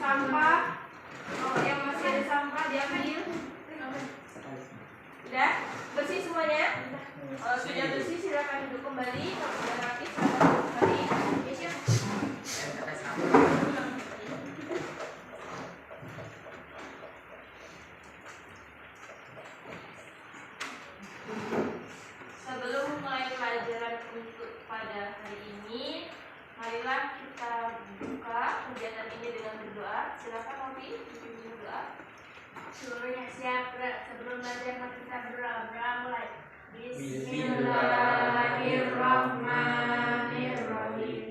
sampah. Yang masih ada sampah diambil. Sudah bersih semuanya? Sudah bersih, silakan duduk kembali. Kalau sudah rapi, silakan duduk kembali. Sebelum mulai pelajaran untuk pada hari ini, marilah kita buka kegiatan ini dengan berdoa. Silakan Novi, pimpin berdoa. Seluruhnya siap. Sebelum belajar kita berdoa mulai. Bismillahirrahmanirrahim.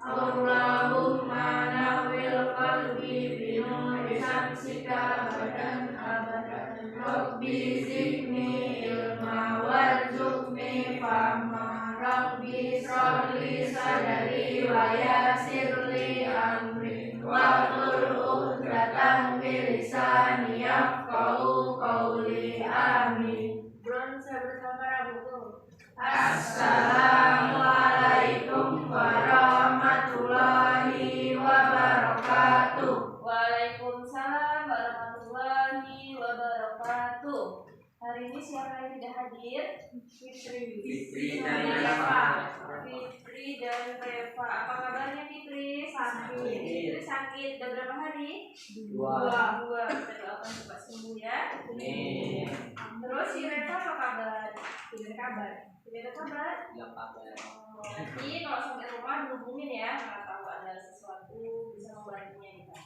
Allahumma nawwir qalbi binuri syamsika abadan abadan. Rabbi zidni ilma warzuqni fahma. Rabbi shrahli sadri wa yassirli amri wahlul 'uqdatam min lisani yafqahu qawli. Amin. Assalamualaikum warahmatullahi wabarakatuh. Waalaikumsalam warahmatullahi wabarakatuh. Hari ini siapa yang tidak hadir? Fitri dan Reva. Apa kabarnya Fitri? Sakit. Fitri sakit. Udah berapa hari? Dua. Kita doakan cepat sembuh ya. Terus si Reva apa kabar? Tidak ada kabar. Nanti kalau sampai rumah dihubungin ya. Kalau tahu ada sesuatu bisa membantunya kita.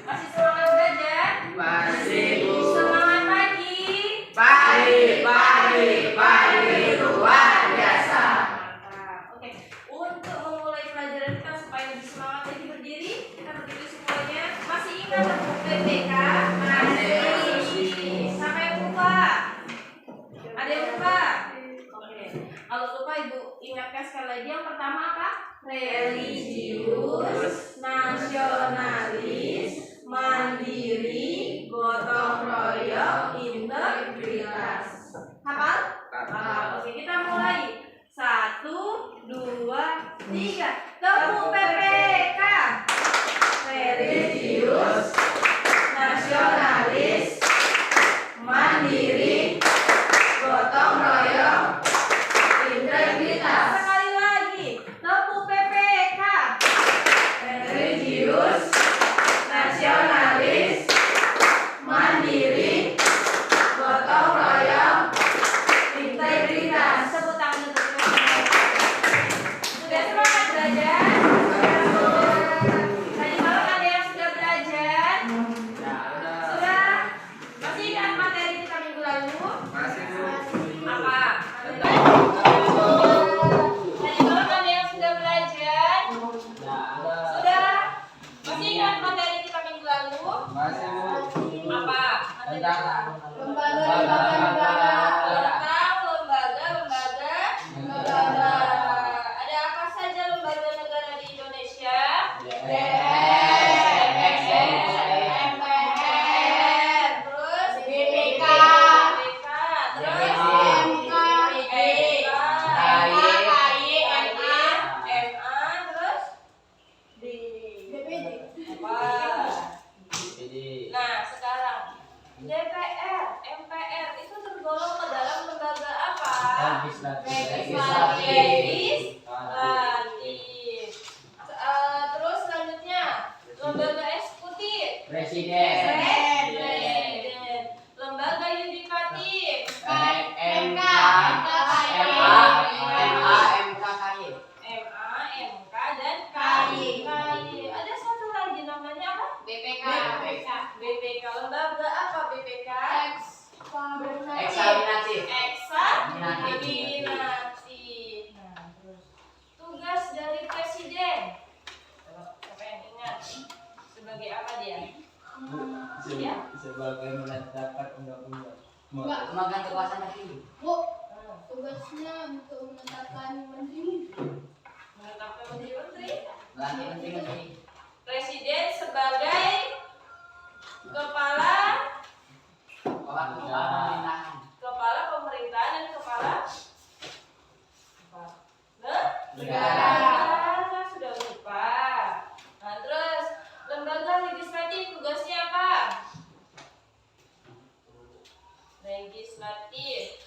Masih semangat belajar? Masih, Bu. Semangat pagi. Pagi luar biasa. Mantap. Oke. Untuk memulai pelajaran kita supaya lebih semangat lagi berdiri, kita berdiri semuanya. Masih ingat BPK? Masih. Sampai lupa? Ada yang lupa? Oke. Kalau lupa Ibu ingatkan sekali lagi. Yang pertama apa? Religius, nasionalis, mandiri, gotong royong, integritas. Hafal? Oke, kita mulai. 1, 2, 3. Tepuk PPK. Religius, nasionalis, mandiri, gotong royong, integritas. Sekali lagi. Tepuk PPK. Religius, nasionalis, mandiri, gotong royong, integritas. Tepuk tangan untuk PPK. Sudah semangat belajar? Tadi malam ada yang sudah belajar? Sudah? Masih ingat materi kita minggu lalu? Apa? Tadi malam ada yang sudah belajar? Sudah? Masih ingat materi kita minggu lalu? Apa? Tentang lembaga. Ada apa saja lembaga negara di Indonesia? MPR, terus BPK, terus Nah, sekarang DPR, MPR itu tergolong ke dalam lembaga apa? Legislatif. Terus selanjutnya lembaga eksekutif. Presiden. Lembaga yudikatif. MK, dan KY. Ada satu lagi namanya apa? BPK. Lembaga apa BPK? Eksaminatif. Nah, terus tugas dari presiden. Siapa yang ingat? Sebagai apa dia? Sebagai menetapkan undang-undang. Memegang kekuasaan tertinggi. Bu, tugasnya untuk menetapkan menteri. Presiden sebagai kepala pemerintahan dan kepala negara. Sudah lupa. Nah, terus lembaga legislatif tugasnya apa? Legislatif.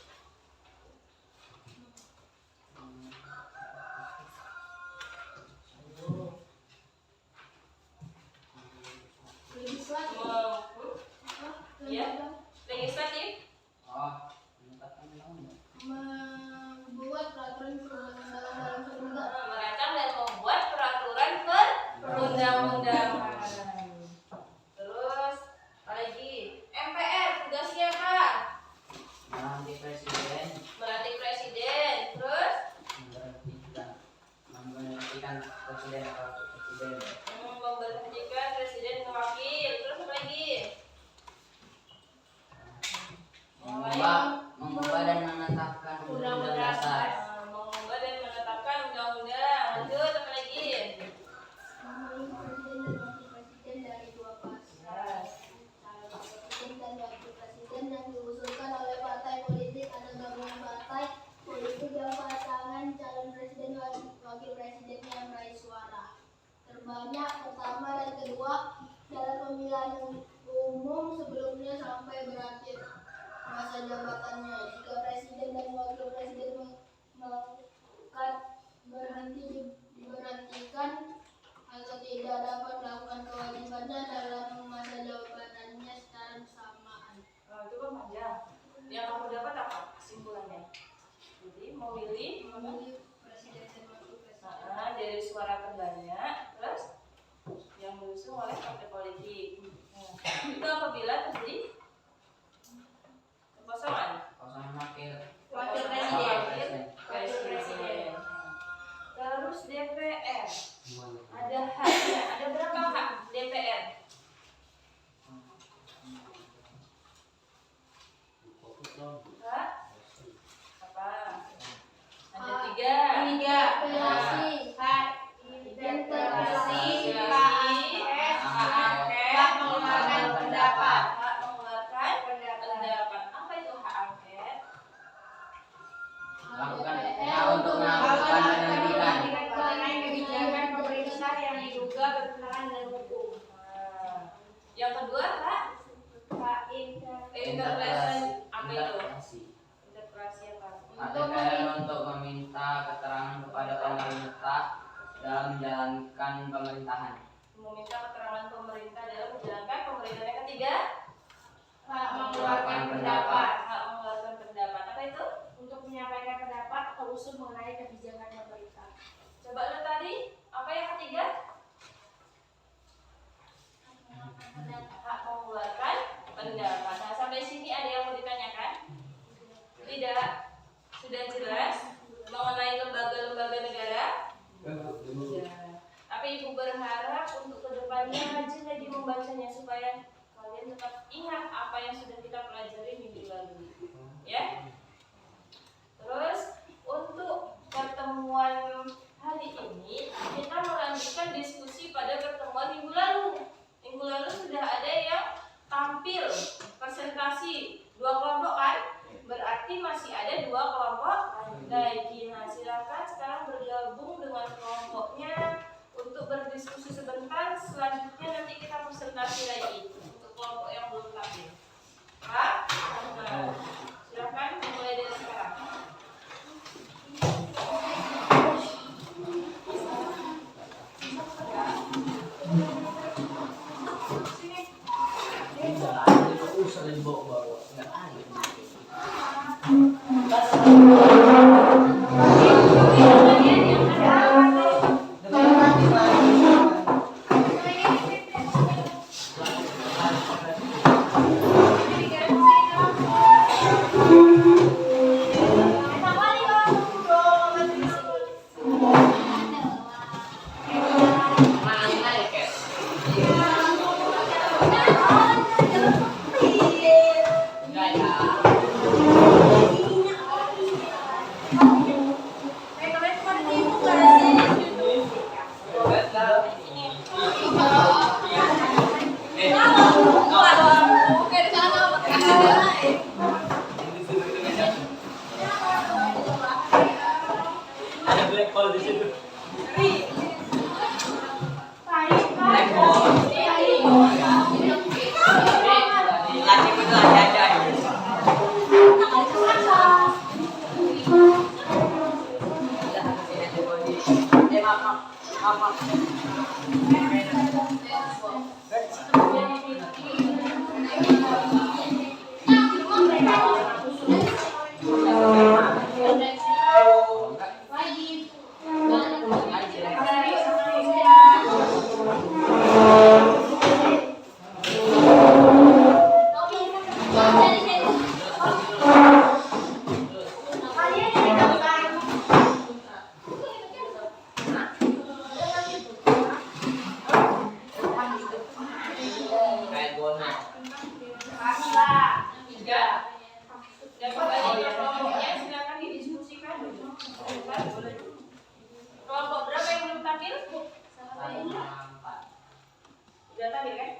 Ya, legislatif. Membuat peraturan perundang-undangan dalam satu negara. Merancang dan membuat peraturan perundang-undangan. Terus apa lagi? MPR tugasnya apa? Melantik presiden. Terus memberhentikan presiden atau presiden. memberhentikan presiden dan wakil. Terus apa lagi? Mengubah dan menetapkan undang-undang dasar. Mengubah dan menetapkan undang-undang. Lanjut apa lagi? Memilih presiden dan wakil presiden dari dua pasangan calon presiden dan wakil presiden yang diusulkan oleh partai politik atau gabungan partai politik yang pasangan calon presiden dan wakil presiden yang meraih suara terbanyak pertama dan kedua dalam pemilihan umum sebelumnya sampai berakhir masa jabatannya. Jika presiden dan wakil presiden diberhentikan atau tidak dapat melakukan kewajibannya dalam masa jabatannya secara bersamaan. Itu kan panjang. Yang kamu dapat apa kesimpulannya? Jadi memilih Presiden dan wakil presiden. dari suara terbanyak, terus yang diusung oleh partai politik. Itu apabila terjadi kekosongan. Wakil presiden. Terus DPR. Ada haknya. Ada berapa hak DPR? Hak? Apa? Ada tiga. Interpelasi, hak Interpelasi, hak angket, hak mengeluarkan pendapat. Hak mengeluarkan pendapat. Apa itu hak angket? Untuk melakukan penyelidikan. mengenai kebijakan pemerintah yang diduga bertentangan dengan hukum. Yang kedua, hak Hak interpelasi. Apa itu? Interpelasi apa? DPR untuk meminta keterangan kepada pemerintah dalam menjalankan pemerintahan. Meminta keterangan pemerintah dalam menjalankan pemerintahan. Yang ketiga, hak mengeluarkan pendapat. hak mengeluarkan pendapat. Apa itu? Untuk menyampaikan pendapat atau usul mengenai kebijakan pemerintah. Coba lihat tadi, apa yang ketiga? Hak mengeluarkan pendapat. Nah, sampai sini ada yang mau ditanyakan? Tidak? Sudah jelas mengenai lembaga-lembaga negara? Tapi Ibu berharap untuk kedepannya rajin lagi membacanya supaya kalian tetap ingat apa yang sudah kita pelajari minggu lalu. Ya? Terus untuk pertemuan hari ini kita melanjutkan diskusi pada pertemuan minggu lalu. Minggu lalu sudah ada yang tampil presentasi 2 kelompok kan? Berarti masih ada 2 kelompok lagi. Nah, silakan sekarang bergabung dengan kelompoknya untuk berdiskusi sebentar. Selanjutnya nanti kita presentasi lagi untuk kelompok yang belum tampil. Pak? Nah, silakan mulai dari sekarang. Ya. Kelompok berapa yang belum tampil? Udah tampil kan?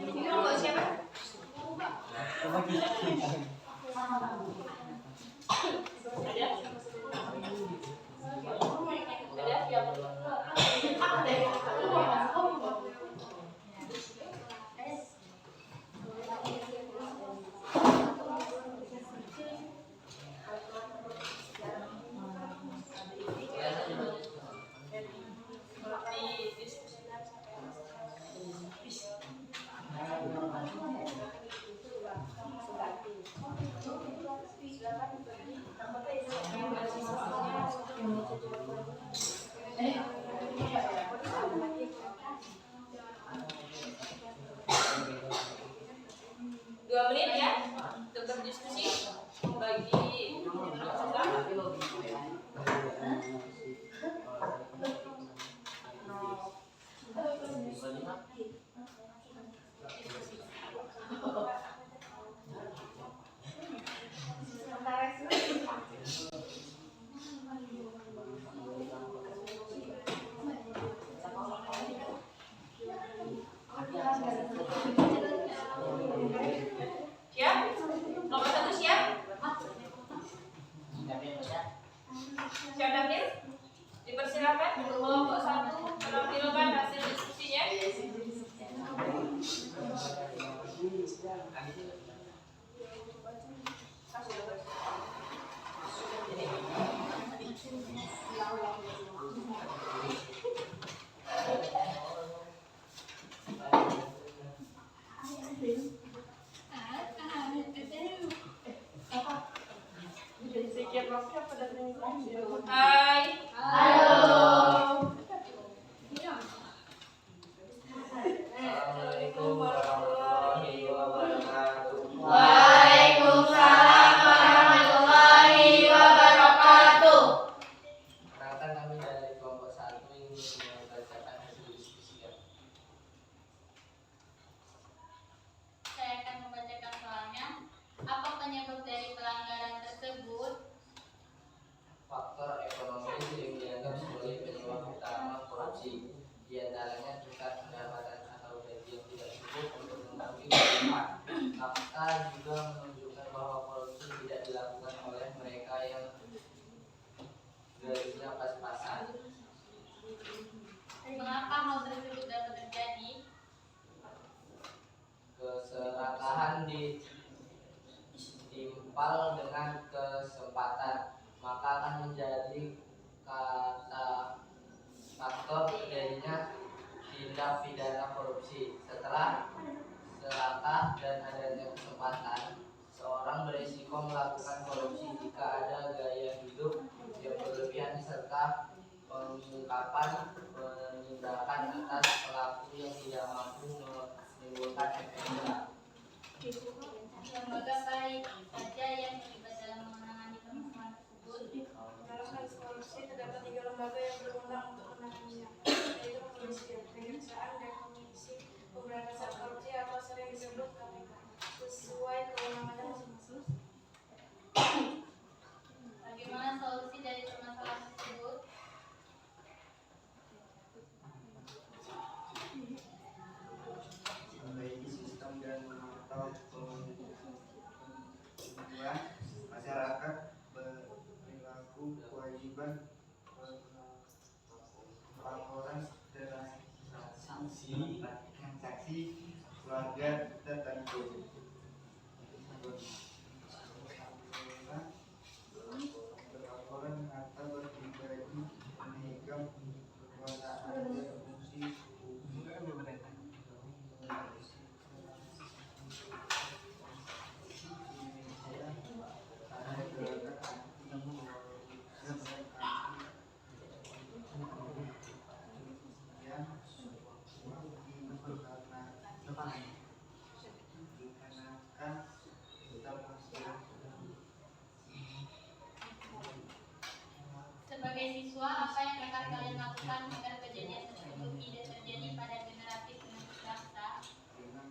Ini kelompok siapa? Dua menit ya untuk berdiskusi bagi siap? Nomor 1 siap? Siap tampil? Dipersilakan kelompok 1 menampilkan hasil diskusinya. Hai. Assalamualaikum warahmatullahi wabarakatuh. Waalaikumsalam warahmatullahi wabarakatuh. Perkenalkan kami dari kelompok 1 ingin membacakan hasil diskusi kami. Saya akan membacakan soalnya. Apa penyebab dari pelanggaran tersebut? Faktor ekonomi sering dianggap sebagai penyebab utama korupsi. Di antaranya tingkat pendapatan atau gaji yang tidak cukup untuk memenuhi kebutuhan. Fakta juga menunjukkan bahwa korupsi tidak dilakukan oleh mereka yang gajinya pas-pasan. Mengapa hal tersebut dapat terjadi? Keserakahan ditimpal dengan kesempatan, maka akan menjadi kata faktor terjadinya tindak pidana korupsi. Setelah serakah dan adanya kesempatan, seorang berisiko melakukan korupsi jika ada gaya hidup yang berlebihan serta pengungkapan penindakan atas pelaku yang tidak mampu menimbulkan efek jerah. Lembaga baik saja yang terlibat dalam menangani permasalahan tersebut. Dalam kasus korupsi terdapat 3 lembaga yang berwenang untuk menanganinya, yaitu Kepolisian, Kejaksaan, dan Komisi Pemberantasan Korupsi atau sering disebut KPK, sesuai kewenangannya masing-masing. kewajiban laporan transaksi keluarga tertentu. Berlaporan atau berpribadi memegang kekuasaan dan fungsi Sebagai siswa, apa yang akan kalian lakukan agar kejadian tersebut tidak terjadi pada generasi penerus bangsa? dengan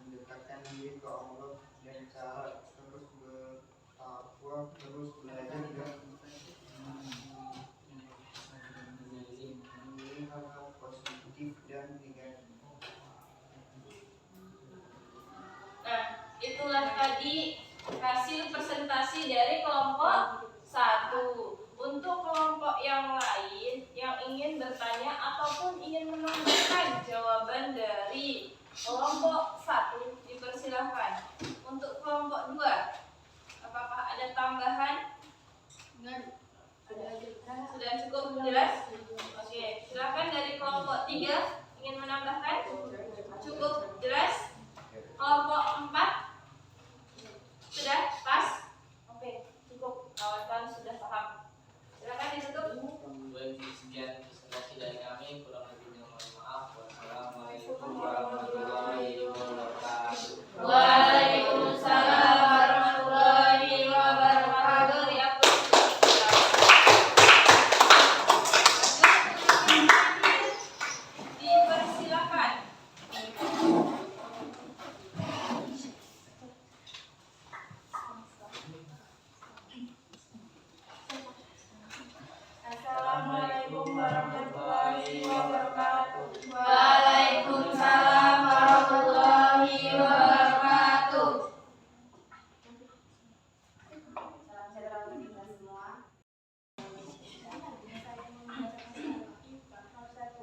mendekatkan diri ke Allah dan cara terus bertakwa, terus belajar dan memilih hal-hal positif dan negatif. Nah, itulah tadi hasil presentasi dari kelompok 1. Untuk kelompok yang lain yang ingin bertanya ataupun ingin menambahkan jawaban dari kelompok 1, dipersilahkan. Untuk kelompok 2, apakah ada tambahan? Sudah cukup jelas? Oke, silakan dari kelompok 3 ingin menambahkan? Cukup jelas? Kelompok 4 sudah pas? Oke, cukup. Kawan-kawan sudah paham. Silakan ditutup. Baik, sekian presentasi dari kami. Kurang lebihnya mohon maaf. Wassalamualaikum warahmatullahi wabarakatuh. Waalaikumsalam warahmatullahi wabarakatuh. Dipersilakan. Assalamualaikum warahmatullahi wabarakatuh. Waalaikumsalam warahmatullahi wabarakatuh. Salam sejahtera untuk kita semua.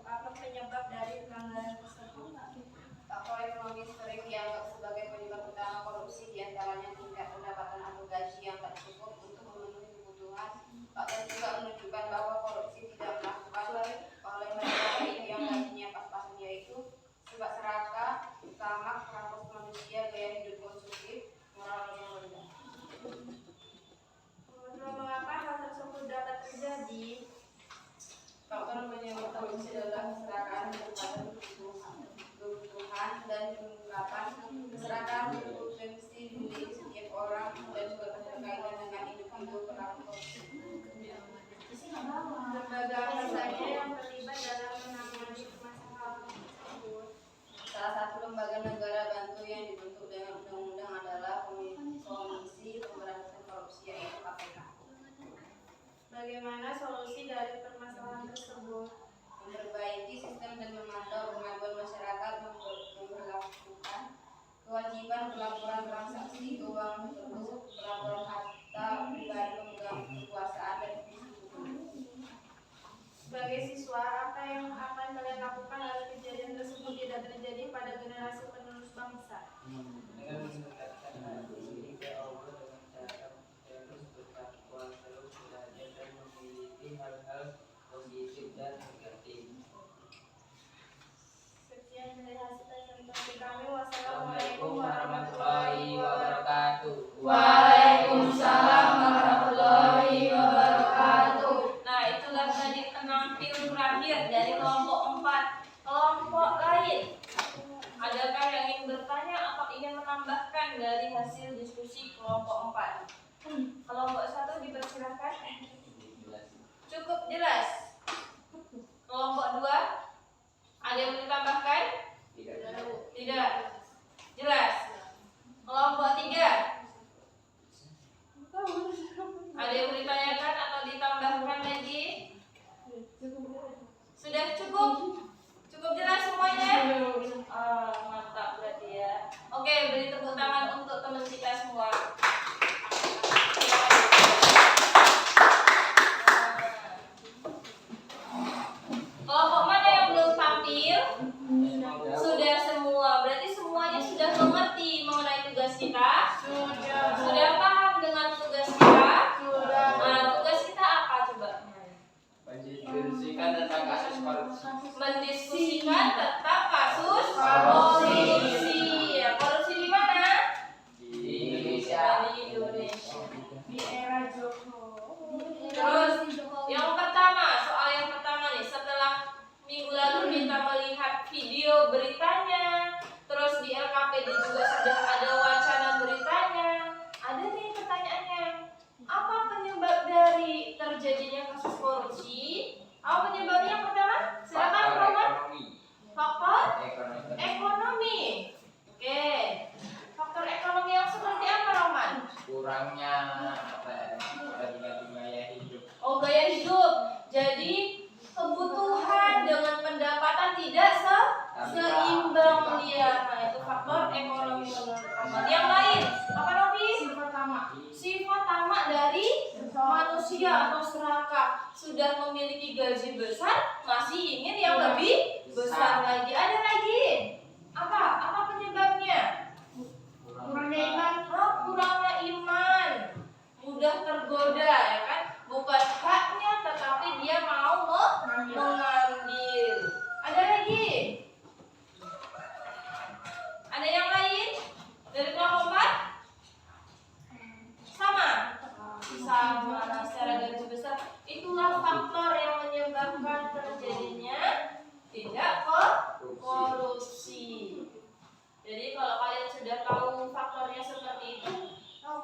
Apa penyebab dari pelanggaran tersebut? Faktor ekonomi sering dianggap sebagai penyebab utama korupsi, diantaranya tingkat pendapatan atau gaji yang tak cukup untuk memenuhi kebutuhan. Faktor juga menunjukkan bahwa korupsi tidak dilakukan oleh mereka yang gajinya pas-pasan, yaitu sebab serakah, tamak, hapus manusia, gaya hidup konsumtif, moral yang rendah. Mengapa hal tersebut dapat terjadi? Faktor penyebab korupsi adalah keserakahan kepada kebutuhan dan pengungkapan. Keserakahan berpotensi dimiliki setiap orang dan juga keterkaitan dengan individu pelaku korupsi. Lembaga apa saja yang terlibat dalam menangani permasalahan tersebut? Salah satu lembaga negara bantu yang dibentuk dengan undang-undang adalah Komisi Pemberantasan Korupsi, yaitu KPK. Bagaimana solusi dari permasalahan tersebut? Memperbaiki sistem dan memantau pengaduan masyarakat, memperlakukan kewajiban pelaporan transaksi keuangan tersebut, pelaporan harta pribadi pemegang kekuasaan dan Sebagai siswa, apa yang akan kalian lakukan agar kejadian tersebut tidak terjadi pada generasi penerus bangsa? Dengan mendekatkan diri ke Allah dengan cara terus bertakwa, terus belajar dan memiliki hal-hal positif dan negatif. Sekian dari hasil presentasi kami. Assalamualaikum warahmatullahi wabarakatuh. Waalaikumsalam warahmatullahi wabarakatuh. Nah, itulah tadi penampil terakhir dari kelompok 4. Kelompok lain, adakah yang ingin bertanya atau ingin menambahkan dari hasil diskusi kelompok 4? Kelompok 1 dipersilakan. Cukup jelas. Kelompok 2, ada yang ditambahkan? Tidak. Jelas. Kelompok 3, ada yang ditanyakan atau ditambahkan lagi? Sudah cukup? Cukup jelas semuanya? Mantap berarti ya. Oke, beri tepuk tangan untuk teman kita semua. hidup. Jadi kebutuhan dengan pendapatan tidak seimbang dia. Nah, itu faktor ekonomi menurut Ahmad. Yang lain, apa Novi? Sifat tamak dari manusia atau serakah. Sudah memiliki gaji besar, masih ingin yang lebih besar lagi. Ada lagi? Apa penyebabnya? Kurangnya iman. Kurangnya iman. Mudah tergoda, ya kan? Bukan haknya, tetapi dia mau mengambil. Ada lagi? Ada yang lain? Dari kelompok 4? Sama. Nah, secara gaji besar. Itulah faktor yang menyebabkan terjadinya tidak korupsi. Jadi kalau kalian sudah tahu faktornya seperti itu,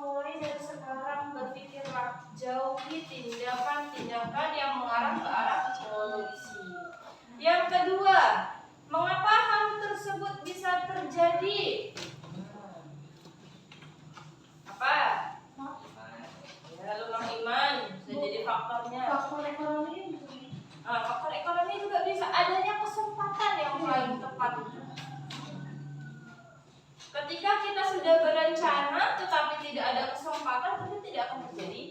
mulai dari sekarang berpikirlah, jauhi tindakan-tindakan yang mengarah ke arah korupsi. Yang kedua, mengapa hal tersebut bisa terjadi? Apa? Ya, lemah iman bisa jadi faktornya. Faktor ekonomi. Faktor ekonomi juga bisa, adanya kesempatan yang paling tepat. Ketika kita sudah berencana tetapi tidak ada kesempatan, itu tidak akan terjadi.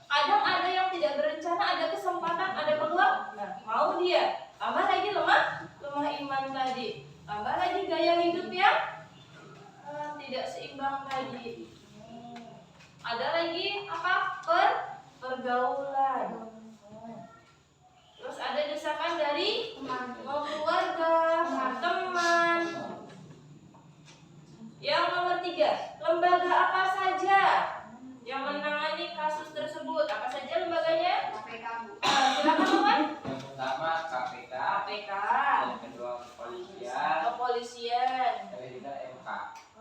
Kadang ada yang tidak berencana, ada kesempatan, ada peluang, mau dia. Tambah lagi lemah iman tadi. Tambah lagi gaya hidup yang tidak seimbang tadi. Ada lagi apa? Pergaulan. Terus ada desakan dari keluarga, teman. Yang nomor 3, lembaga apa saja yang menangani kasus tersebut? Apa saja lembaganya? KPK, Bu. Silakan teman. Yang pertama KPK, yang kedua kepolisian, yang ketiga MK.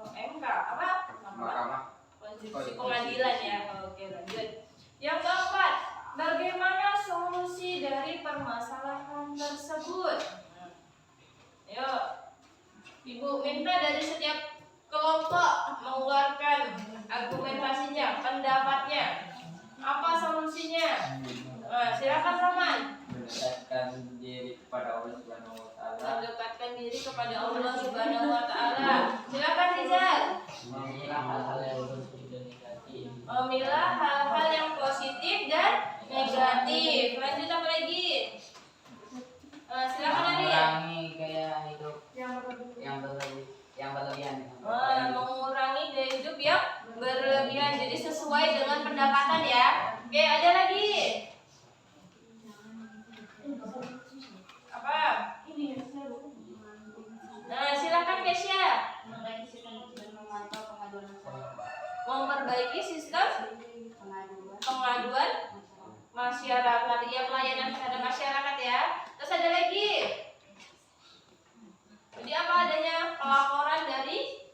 MK apa? Mahkamah Konstitusi Pengadilan ya. Oke, lanjut. Yang keempat, bagaimana solusi dari permasalahan tersebut? Yuk, Ibu minta dari setiap kelompok mengeluarkan argumentasinya, pendapatnya. Apa solusinya? Silakan Roman. mendekatkan diri kepada Allah Subhanahu wa taala. Mendekatkan diri kepada Allah Subhanahu wa taala. Silakan Rizal. Memilah hal-hal yang positif dan negatif. Memilah hal-hal yang positif dan negatif. Lanjut apa lagi? Silakan Adit. Mengurangi gaya hidup Yang berlebihan. Mengurangi gaya hidup yang berlebihan. Jadi sesuai dengan pendapatan ya. Oke, ada lagi. Apa? Nah, silakan Kesya. Memperbaiki sistem dan memantau pengaduan masyarakat. Memperbaiki sistem pengaduan masyarakat. Ya, pelayanan terhadap masyarakat ya. Terus ada lagi. Jadi apa adanya pelaporan dari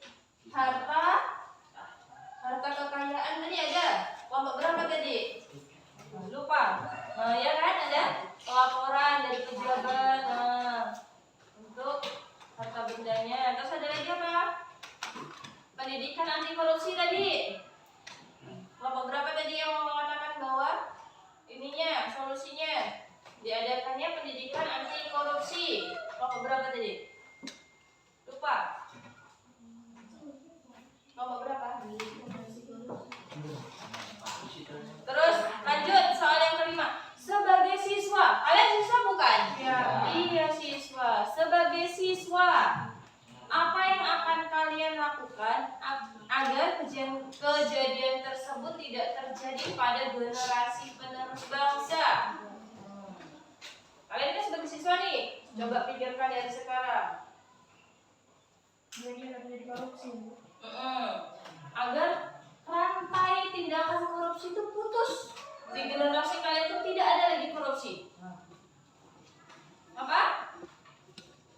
harta kekayaan tadi ada. Kelompok berapa tadi? Lupa. Ya kan ada pelaporan dari pejabat untuk harta bendanya. Terus ada lagi apa? Pendidikan anti korupsi tadi. Kelompok berapa tadi yang mengatakan bahwa ininya solusinya diadakannya pendidikan anti korupsi? Kelompok berapa tadi? Lupa. Kelompok berapa? Terus lanjut soal yang kelima. Sebagai siswa, kalian siswa bukan? Iya siswa. Sebagai siswa, apa yang akan kalian lakukan agar kejadian tersebut tidak terjadi pada generasi penerus bangsa? Kalian kan sebagai siswa nih, coba pikirkan dari sekarang. Agar rantai tindakan korupsi itu putus. Di generasi kalian itu tidak ada lagi korupsi. Apa?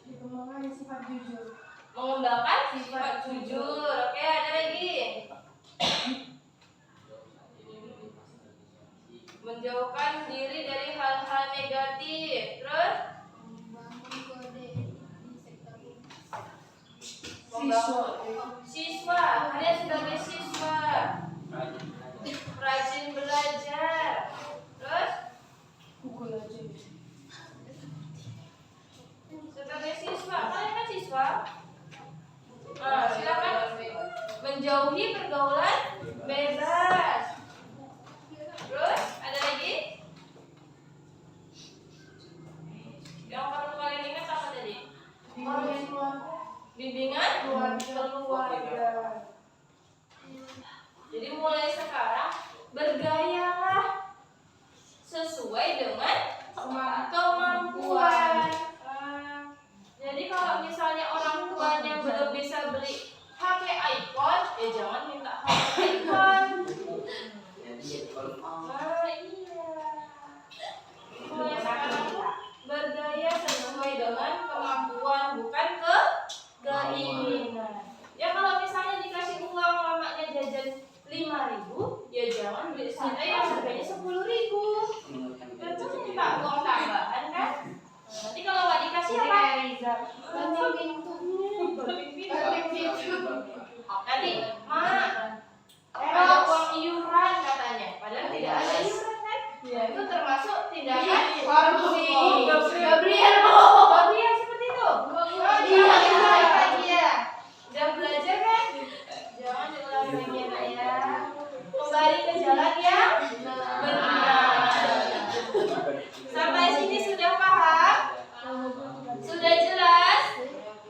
Mengembangkan sifat jujur. Mengembangkan sifat jujur. Oke, ada lagi. Menjauhkan diri dari hal-hal negatif. Terus Membangun kode di sektor membangun siswa. Kalian sebagai siswa rajin belajar. Terus Banting pintu. Nanti ada uang iuran katanya, padahal tidak ada iuran kan? Itu termasuk tindakan korupsi. Gabriel seperti itu. Lagi ya. Udah belajar kan? Jangan diulang lagi ya nak ya. Kembali ke jalan yang benar. Sampai sini sudah paham? Sudah jelas?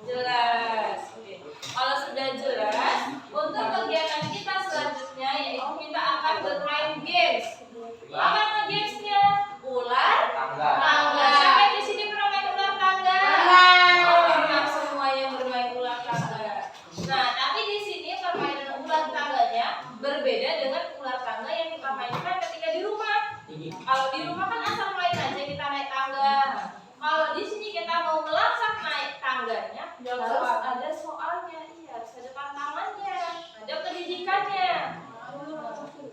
Jelas. Oke. Kalau sudah jelas, untuk kegiatan kita selanjutnya yaitu kita akan bermain games. Apa nama gamesnya? Ular tangga. Siapa yang di sini pernah main ular tangga? Nah, semua yang bermain ular tangga. Nah, tapi di sini permainan ular tangganya berbeda dengan ular tangga yang kita mainkan ketika di rumah. Kalau di rumah kan asal main aja kita naik tangga. Kalau di sini kita mau melangkah naik tangganya, harus ada soalnya, iya, harus ada tantangannya, ada pendidikannya.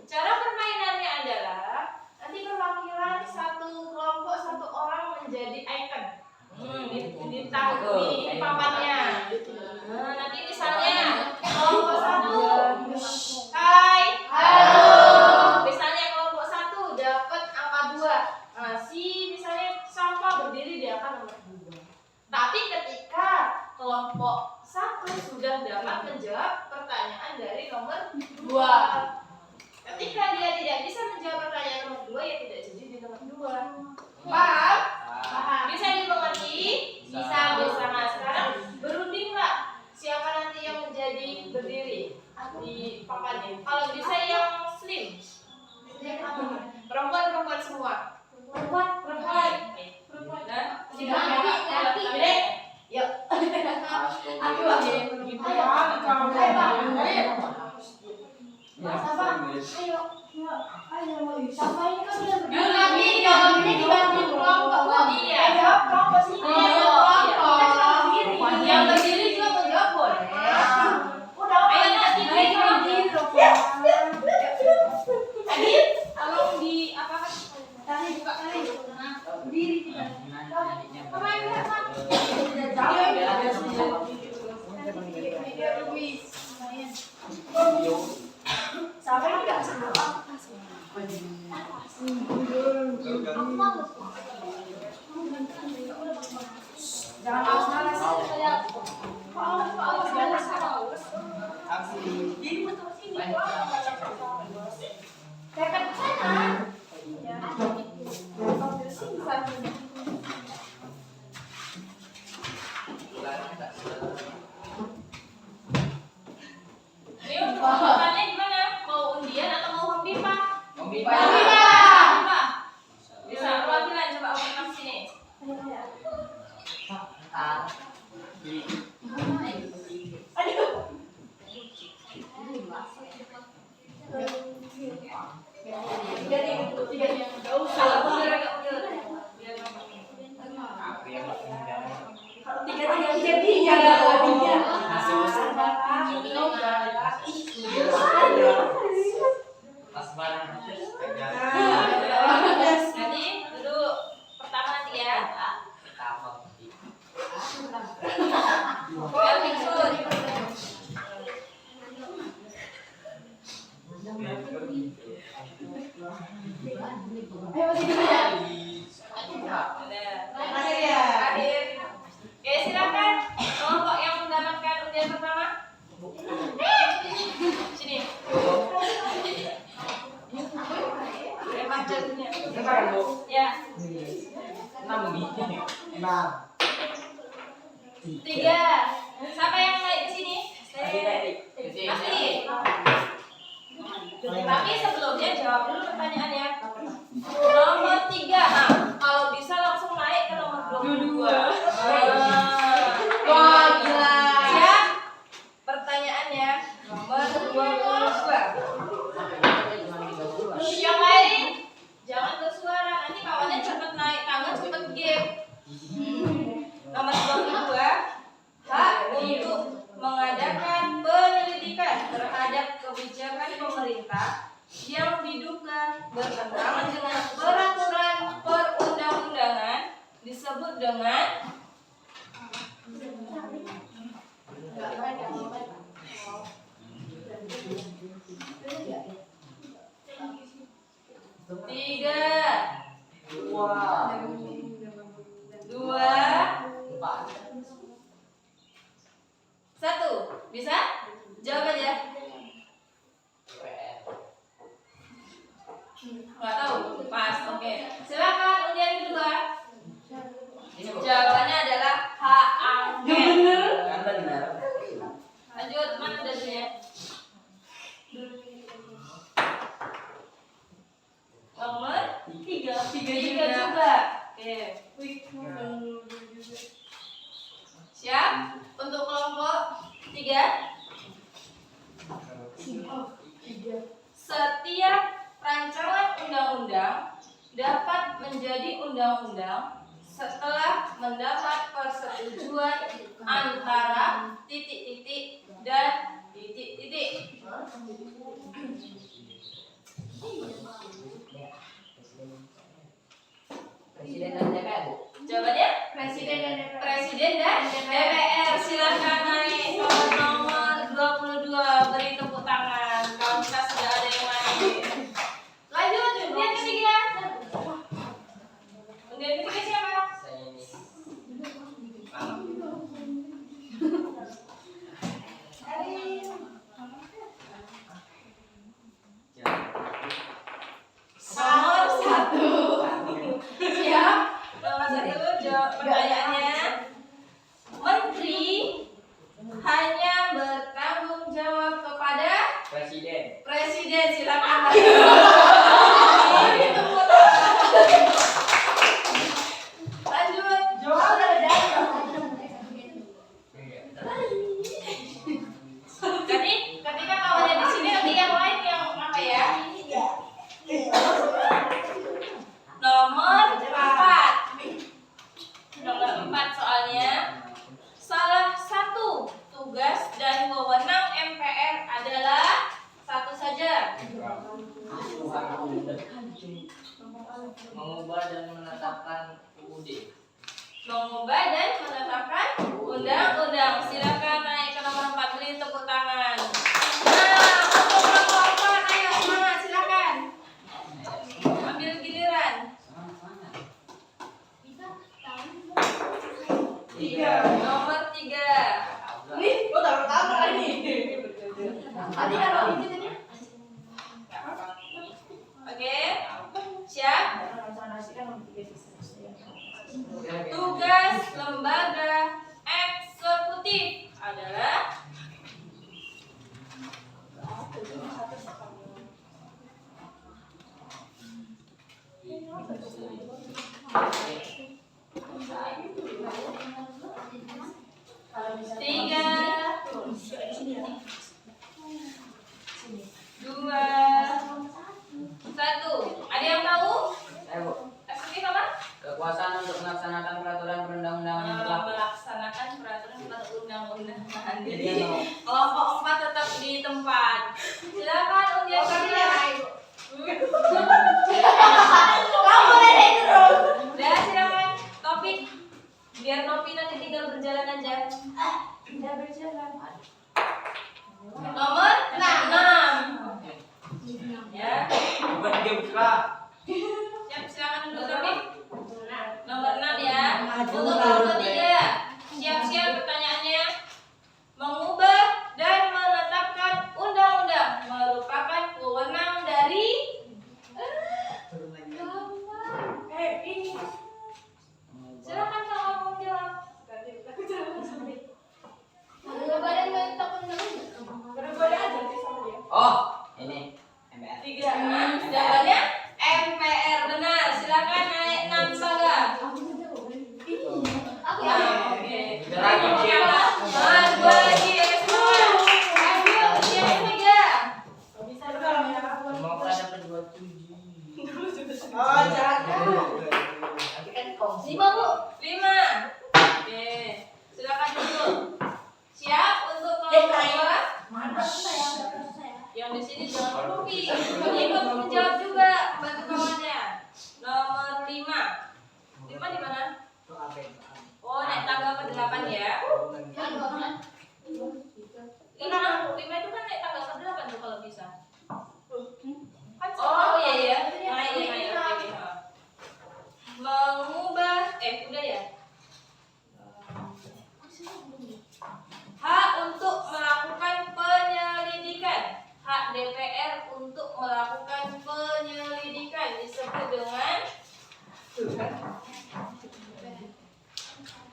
Cara permainannya adalah nanti perwakilan satu kelompok satu orang menjadi icon. Di papannya. Nah, nanti misalnya kelompok satu, hai, halo. Misalnya kelompok satu dapat angka 2. Nah, misalnya Safa berdiri di angka nomor 2. Tapi ketika kelompok satu sudah dapat menjawab pertanyaan dari nomor 2, ketika dia tidak bisa menjawab pertanyaan nomor 2, ya tidak jadi di nomor 2. Paham? Bisa dimengerti? Bisa. Nah, sekarang berundinglah siapa nanti yang menjadi berdiri di papannya. Kalau bisa yang slim. Perempuan semua. Perempuan. Nah, laki. Yuk. Aku lagi. Yang berdiri juga menjawab boleh. Ayo nanti tolong di apa kan? Tadi buka tadi. Berdiri kita. Pemain berapa? Sampai enggak semua. Jangan malas-malas. Jadi betul sini. Dekat sana. Ya. Sambil sini saja. Ini untuk pembuatannya gimana? Mau undian atau mau pipa? Mau pipa. Bisa perwakilan coba orang sini. Aduh. Jadi enggak usah. Jadi duduk pertama nanti ya. Akhir. Oke, silakan kelompok yang mendapatkan undian pertama. Sini. Ya. 3. Siapa yang naik ke sini? Pasti. Tapi sebelumnya jawab dulu pertanyaannya. Nomor 3. Nah, kalau bisa langsung naik ke nomor 22. Wah, gila. Siap? Pertanyaannya nomor 22. Yang lain jangan bersuara, nanti kawannya cepet naik tangga, cepet game. Nomor 22. Hak untuk mengadakan penyelidikan terhadap kebijakan pemerintah yang diduga bertentangan dengan peraturan perundang-undangan disebut dengan 1. Bisa? Jawab aja. Nggak tahu. Pas. Oke. Silakan undian kedua. Jawabannya adalah hak angket. Kan benar. Lanjut, mana datunya? Nomor 3 juga. Oke. Siap? Untuk kelompok 3. Setiap rancangan undang-undang dapat menjadi undang-undang setelah mendapat persetujuan antara titik-titik dan titik-titik. Presiden dan DPR, Bu. Jawabannya? Presiden dan DPR. Presiden dan DPR. Silakan naik nomor 22. Beri tepuk tangan. Kalau kita sudah ada yang naik. Lanjut, undian ketiga. Undian ketiga siapa? Saya ini. Nomor 1. Siap? Nomor 1, jawab pertanyaannya. Menteri hanya bertanggung jawab kepada Presiden. Presiden. Silakan. Lanjut. Jadi ketika kawannya di sini nanti yang lain yang apa ya? Nomor 4. Nomor 4 soalnya. Salah satu tugas dan wewenang MPR adalah satu saja. Mengubah dan menetapkan UUD. Mengubah dan menetapkan undang-undang. Silakan naik ke nomor 4. Beri tepuk tangan. Nah, untuk nomor 4, ayo semangat, silakan. Ambil giliran. 3. Nomor 3. Nih, gua tahu ini. Tadi kalau ini Oke. Siap? Tugas lembaga eksekutif adalah tiga, 2, 1. Ada yang tahu? Saya, Bu. Eksekutif apa? Kekuasaan untuk melaksanakan peraturan perundang-undangan yang berlaku. Melaksanakan peraturan perundang-undangan. Jadi Iya, Bu. kelompok 4 tetap di tempat. Silakan undian kalian. Kamu boleh naik terus. Udah, silakan. Topik. Biar Nopi nanti tinggal berjalan aja. Udah berjalan. Nomor 6. Ya. Siap, silakan duduk Nopi. Nomor 6 ya. Untuk nomor 3. Siap-siap pertanyaannya. Mengubah dan menetapkan undang-undang merupakan wewenang dari ini. Silakan kalau mau jawab. Badan menetap undang-undang. Berbeda aja sih sama dia. Oh, ini MPR. 3. Jawabannya MPR benar. Silakan naik 6 saga. Aku Ya, ya. oke. Lagi, Cil. Dua lagi ya semua. Ambil ujian ketiga. Mau dapat 27. Oh, jangan. Tapi kan kongsi. 5, Bu. 5. Oke. Silakan duduk. Siap untuk kelompok 2. Yang di sini jangan kopi. Ikut menjawab juga, bantu kawannya. Nomor 5. 5 di mana? Oh, naik tangga ke 8 ya. 5 itu kan naik tangga ke 8 tuh kalau bisa. Oh iya ya. Naik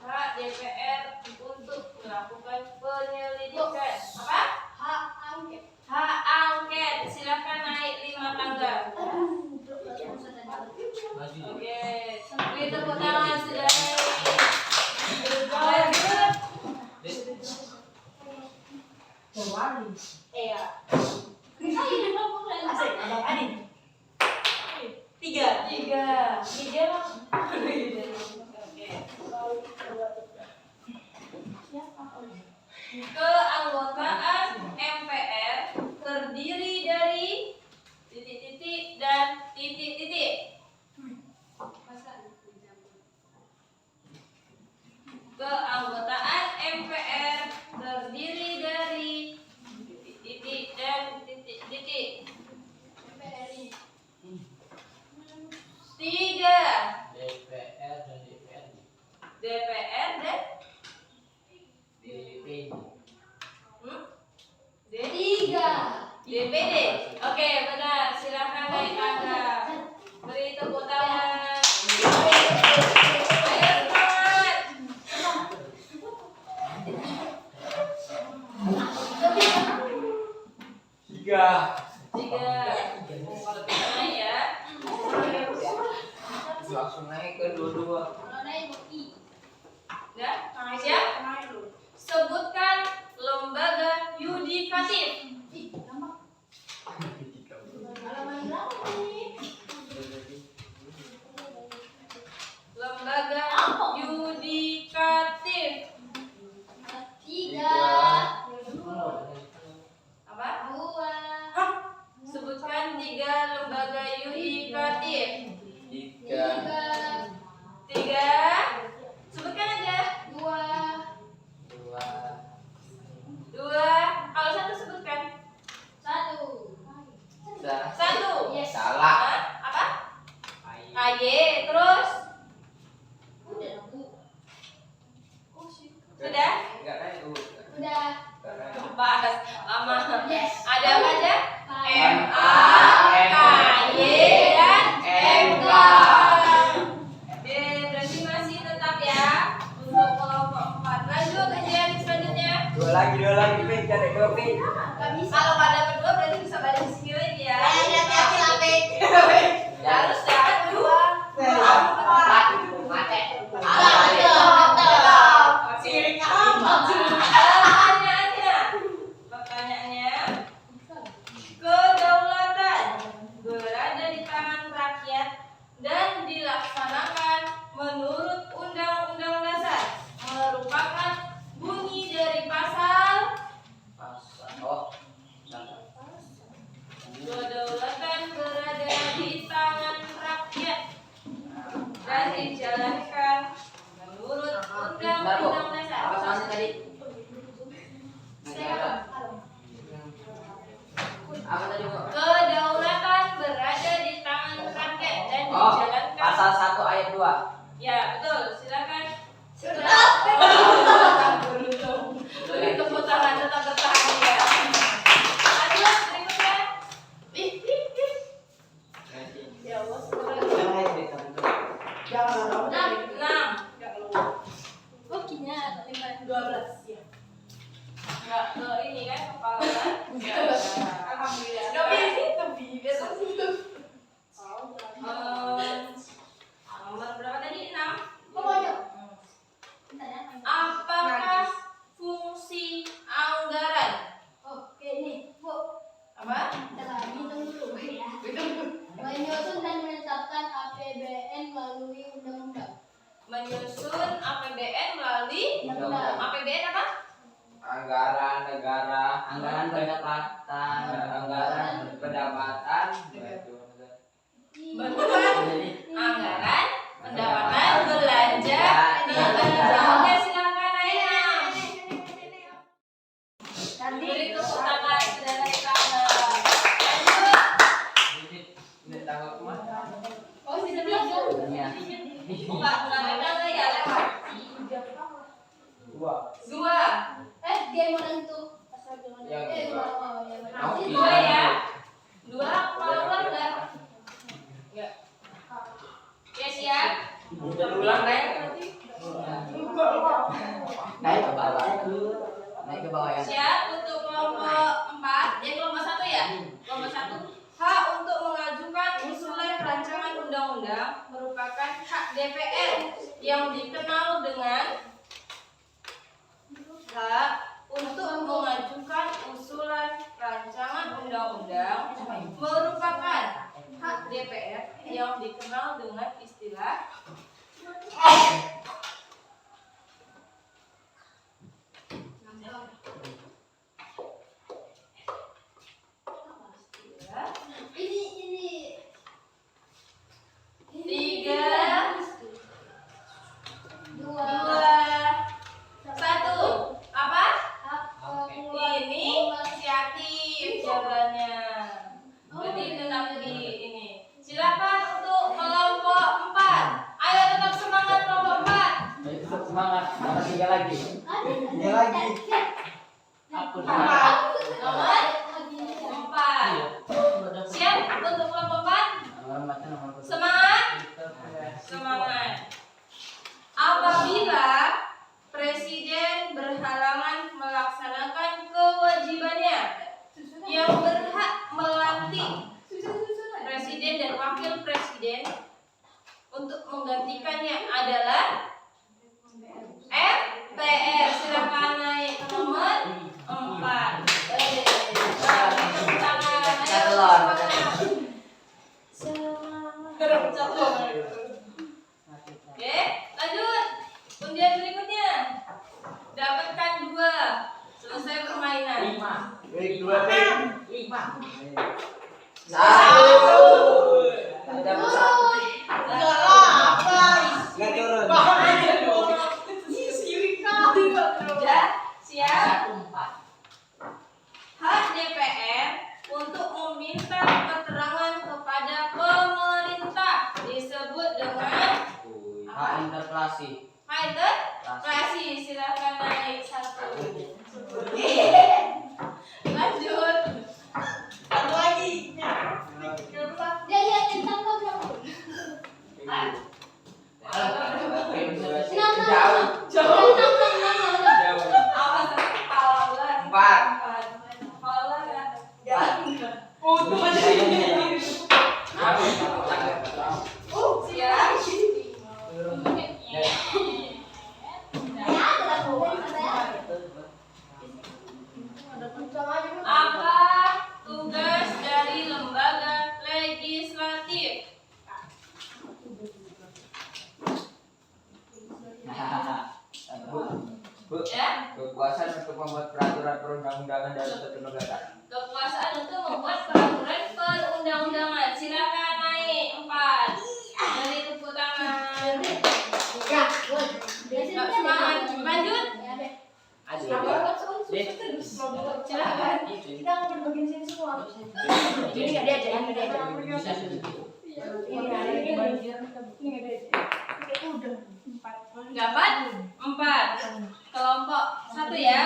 Hak DPR untuk melakukan penyelidikan. Apa? Hak angket. Hak angket. Silakan naik 5 tangga. Maju. Oke. Beri tepuk tangan sudah naik. Lanjut. Iya. Tiga. Keanggotaan MPR terdiri dari titik-titik dan titik-titik. Keanggotaan MPR terdiri dari titik-titik dan titik-titik. 3. DPR dan DPR. DPR dan DPD. DPD. Oke, benar. Silakan naik tangga. Beri tepuk tangan. Ayo semangat. Tiga. Naik ya. Langsung naik ke dua-dua. Ya, siap? Sebutkan lembaga yudikatif. Lembaga yudikatif. 3. Apa? 2. Sebutkan 3 lembaga yudikatif. Tiga. 3. Sebutkan aja. 2. Dua. Kalau 1 sebutkan. 1. Salah. 1. Yes. Salah. Hah? Apa? Ayo. AY. Terus? Udah, Bu. Sudah? Enggak naik dulu. Udah. Enggak naik. Bahas lama. Yes. Ada apa aja? M. MA, KY, dan MK. Oke, berarti masih tetap ya untuk kelompok 4. Lanjut ujian selanjutnya. Dua lagi, Pik. Cari dua, Pik. Gak bisa. Kalau nggak dapat 2 berarti bisa balik ke sini lagi ya. Hati-hati lah, Pik. Harus dapat 2. Pertanyaannya, kedaulatan berada di tangan rakyat dan dilaksanakan menurut Undang-Undang Dasar merupakan bunyi dari pasal. Oh. Kedaulatan berada di tangan rakyat dan dijalankan menurut Undang-Undang Dasar. Apa soalnya tadi? Apa tadi, Bu? Kedaulatan berada di tangan rakyat dan Oh, dijalankan. pasal 1 ayat 2. Ya, betul. Silakan. Beri tepuk tangan, tetap bertahan ya. Lanjut berikutnya. Ya Allah, enam. Hokinya 12 ya. Enggak ke ini kan kepala kan? Alhamdulillah. Tapi biasa gitu. Nomor berapa tadi? 6. Apakah fungsi anggaran? Oke nih, Bu. Apa? Hitung dulu ya. Menyusun dan menetapkan APBN melalui undang-undang. Menyusun APBN melalui Undang-undang. APBN apa? Anggaran negara, anggaran pendapatan, Bantuan anggaran pendapatan belanja negara. Oke, silakan Aina. Beri tepuk tangan sudah naik tangga. Lanjut. Oh, sudah 3. Enggak naik tangga ya lewat. 2. Game orang itu. Yang dua. Nanti 2 ya. 2 mau keluar enggak? Enggak. Ya siap. Ulang naik. Naik ke bawah. Naik ke bawah ya. Siap untuk kelompok 4, kelompok 1 ya. Kelompok 1, hak untuk mengajukan usulan rancangan undang-undang merupakan hak DPR yang dikenal dengan hak untuk mengajukan usulan rancangan undang-undang merupakan hak DPR yang dikenal dengan istilah Ini 3, 2, 1. Apa? Ini inisiatif jawabannya. Berarti tetap di ini. Silakan untuk kelompok 4. Ayo tetap semangat kelompok 4. Ayo tetap semangat. Nomor 3 lagi. Tiga lagi. Aku Nomor 4. Siap untuk kelompok 4? Semangat. Semangat. Apabila presiden berhalangan melaksanakan kewajibannya yang berhak melantik presiden dan wakil presiden untuk menggantikannya adalah MPR. Silakan naik ke nomor 4. Tepuk tangan. Ayo, semangat. Oke, lanjut. Undian berikutnya. Dapatkan 2. Selesai permainan. 5. Baik, 2 tim. 5. 1. Ada satu. Nggak turun. Sudah siap. 4. Hak DPR untuk meminta keterangan kepada pemerintah disebut dengan Hak interpelasi. hak interpelasi. Silakan naik 1. Lanjut. Satu lagi. dia lihat tentang program. Jauh. Awas kepala ular. 4. Kepala ular ya. Siap. Apa tugas dari lembaga legislatif? Bu, Ya, kekuasaan untuk membuat peraturan perundang-undangan dalam satu negara. kekuasaan untuk membuat peraturan perundang-undangan. Silakan naik 4. Dari tepuk tangan. Semangat. Lanjut. Silakan. Kita mau berbagi di sini semua. Ini nggak diajak, nggak diajak. Bisa sedikit. Dapat 4. Kelompok 1 ya.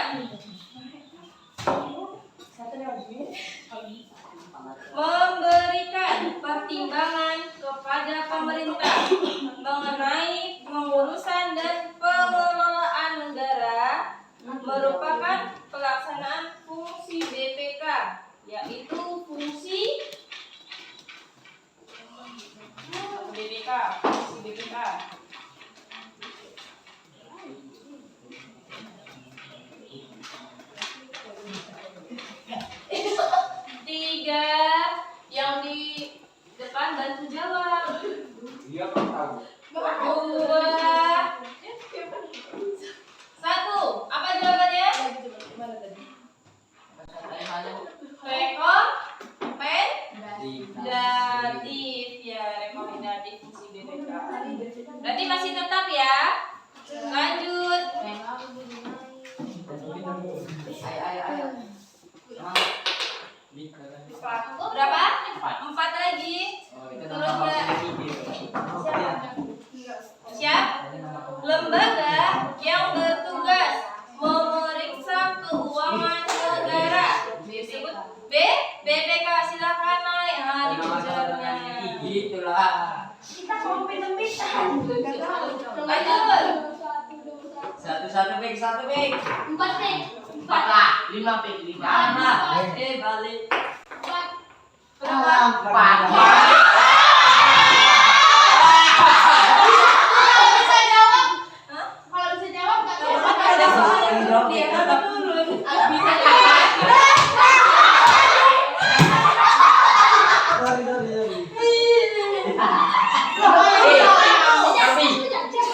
Memberikan pertimbangan kepada pemerintah mengenai pengurusan dan pengelolaan negara merupakan pelaksanaan fungsi BPK, yaitu fungsi BPK. 3 yang di depan bantu jawab. Iya, Pak tahu. 2, 1. Apa jawabannya? Rekomendatif ya, rekomendatif fungsi BPK. Berarti masih tetap ya. Lanjut. Ayo. Berapa? 4 lagi. Turun nggak? Siap? Lembaga yang bertugas memeriksa keuangan negara disebut BPK. Silakan naik. Dikejarnya. Gitulah. Kita mau pinter-pinter. Lanjut. Satu pik. Empat nih. 4 lah. 5 pik. 5. Balik. Empat. Berapa? 4. Kalau bisa jawab, Hah? kalau bisa jawab nggak Kalau jawab. ada soal dia kan turun. Bisa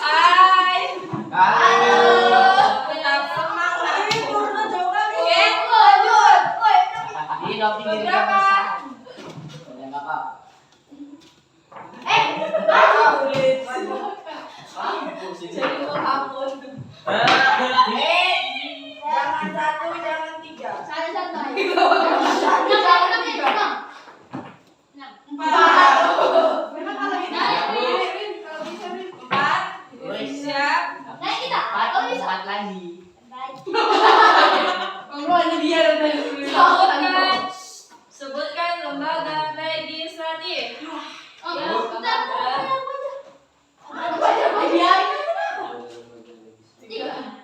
Hai. Halo. Tetap semangat. Ini dong diri Berapa? Enggak apa. Jadi mau hapus. Jangan 1, jangan 3. santai. Enam. 4. Memang kalau bisa. Kalau bisa 4. Siap. Naik kita. Kalau bisa. 4 lagi. Sebutkan lembaga legislatif. Oh, Ya, bentar. lembaga.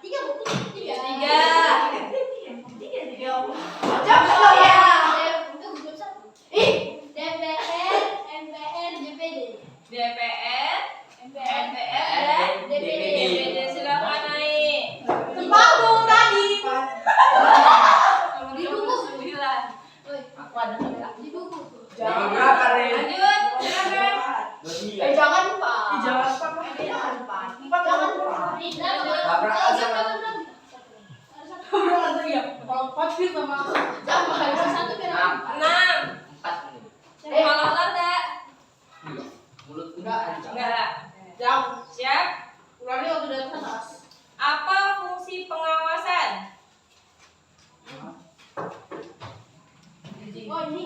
Tiga buku. Tiga. 3. Oh ya. Itu belum satu. DPR, MPR, DPD. DPR, MPR. MPR, dan DPD. DPD. Silakan naik. Tempatmu tadi. Nomor Di buku. 9. Woi, Aku ada enggak? di buku. Berapa, Rin? Lanjut, silakan. 29. Jangan lupa. Jangan lupa. Jangan lupa. Jangan lupa. Tabrak aja, Bang. Satu biar 6. 4 nih. Kalau enggak, Mulut enggak. enggak. Siap? Apa fungsi pengawasan? Oh ini.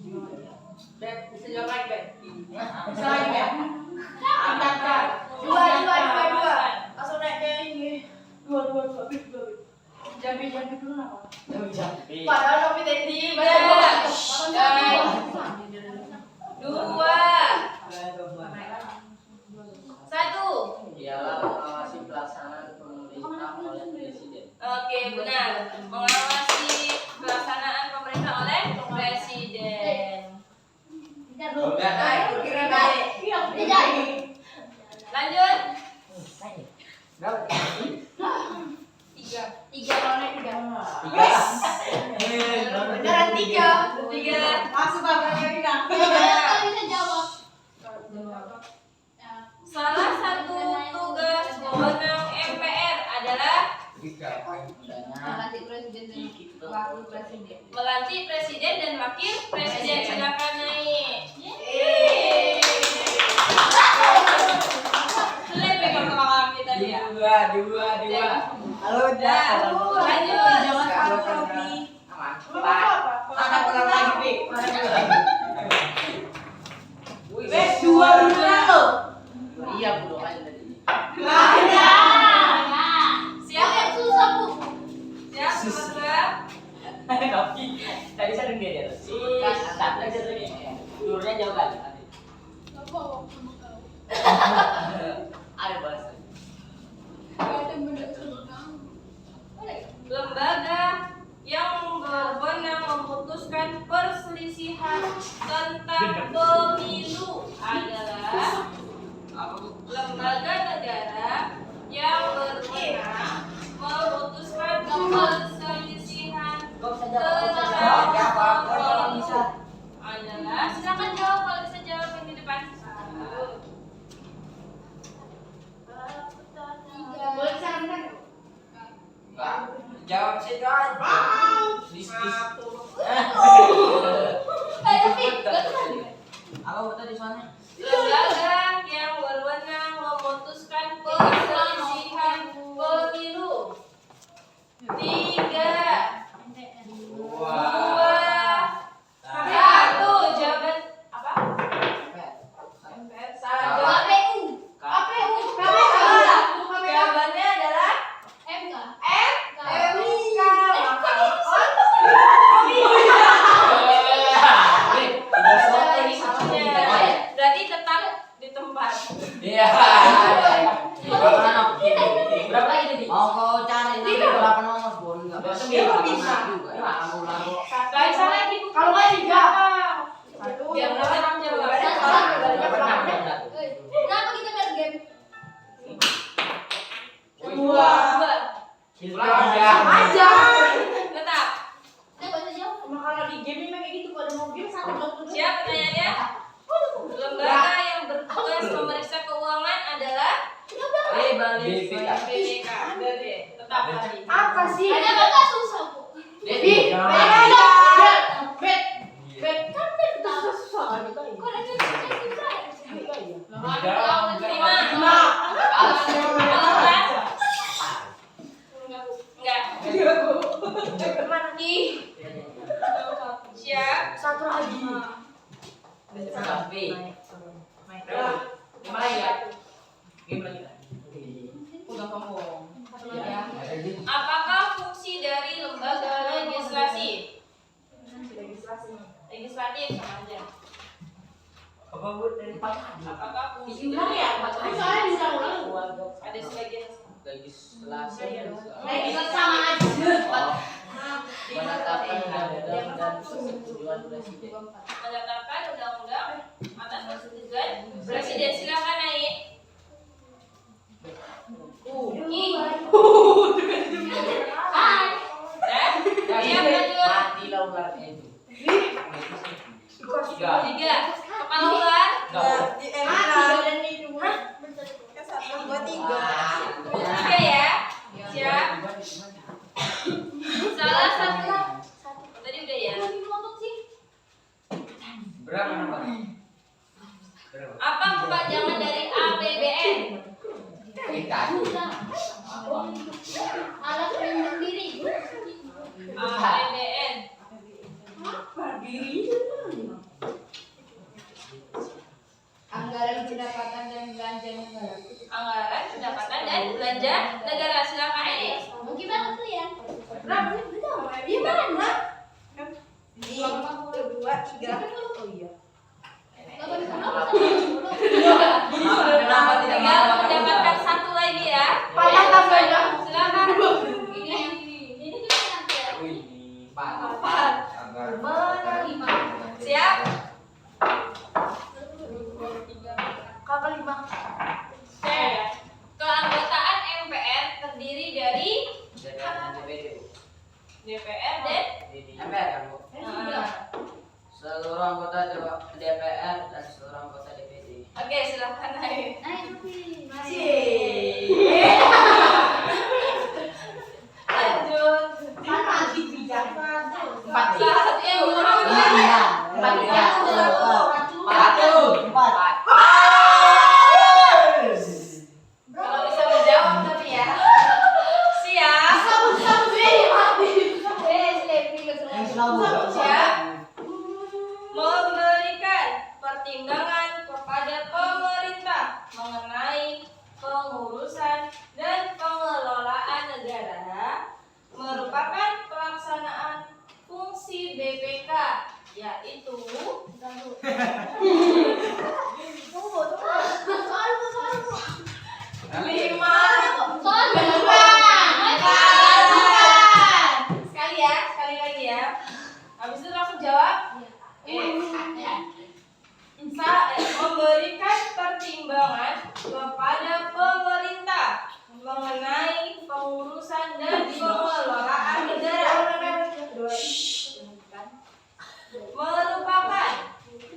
Dua. Langsung naik ke ini. Jampi. Padahal kopi tadi. 2. 1. Ialah mengawasi pelaksanaan pemerintah oleh presiden. Oke, benar. Mengawasi pelaksanaan pemerintah oleh presiden. Udah naik, kira naik. Tidak. Lanjut. Berapa? 3. Tiga kalau naik tiga. 3. Beneran tiga. 3. Kalau bisa jawab. Ya. Salah satu tugas wewenang MPR adalah Melantik presiden dan wakil presiden. melantik presiden dan wakil presiden. Silakan naik. Sulit pegang kepala kita dia. Dua. Halo, Lanjut. Jangan taruh topi. Aman. 4. Mana kurang lagi, Pi? Iya, Bu, doain tadi. Siap? Yang susah bu. Siap, nomor 2. Tapi tadi sering dia di atas. Kan aja tadi. Turunnya jauh kan tadi. Ada bahasa. Lembaga yang berwenang memutuskan perselisihan tentang pemilu adalah lembaga negara yang berwenang memutuskan perselisihan tentang pemilu adalah. Silakan jawab kalau bisa jawab yang di depan. Boleh sarankan? Enggak. Jawab sih, Don. Dis. Tapi gak tuh. Apa tadi soalnya? Lembaga yang berwenang memutuskan perselisihan pemilu. 3, 2, 1. Jawaban apa? Salah. KPU. Jawabannya adalah MK. berarti tetap di tempat. Iya. Berapa ini di? Mau kau cari nanti berapa nomor pun nggak bisa juga. Ya kamu lalu. Bisa lagi Kalau nggak tiga. Biar orang jawab. Kenapa kita main game? Dua. Aja. Tetap. Saya baca jawab. Kalau di game memang kayak gitu, kalau mau game satu belum. Siap pertanyaannya? Lembaga yang bertugas memeriksa keuangan adalah BPK. Tetap tadi. Apa sih? Ada kata susah bu. Devi. Kan susah. Kok ada Siap. satu lagi. Tapi. Lima lagi ya. Game lagi. Udah kamu. Apakah fungsi dari lembaga legislasi? Legislatif sama aja. Apakah fungsi dari ada sebagian Legislasi. sama aja. Menetapkan undang-undang dan persetujuan presiden. menetapkan undang-undang atas persetujuan presiden. Silakan naik. Siap lanjut. Matilah ularnya itu. Tiga. Kepala ular. Tiga ya. Siap. Salah satu. Tadi udah ya. Berapa nomor? Apa kepanjangan dari APBN? Kita. Alat pelindung diri. APBN. Anggaran pendapatan dan belanja negara. Anggaran pendapatan dan belanja negara. Silakan ini. Gimana tuh ya? Gimana? Kenapa tidak Tinggal mau mendapatkan satu lagi ya. Silakan. Ini juga nanti ya. Wih, empat. Siap. Kakak 5. Keanggotaan MPR terdiri dari DPR dan DPD. DPR dan MPR kan Bu? Seluruh anggota DPR dan seluruh anggota DPD. Oke, silakan naik. Lanjut. Empat. Kalau bisa menjawab tapi ya. Siap. Siap. Memberikan pertimbangan kepada pemerintah mengenai pengurusan dan pengelolaan negara merupakan pelaksanaan fungsi BPK, yaitu lima. Sekali lagi ya. Habis itu langsung jawab. Memberikan pertimbangan kepada pemerintah mengenai pengurusan dan pengelolaan negara merupakan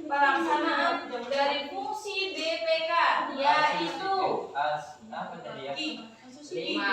pelaksanaan dari fungsi BPK, yaitu Apa tadi ya? lima.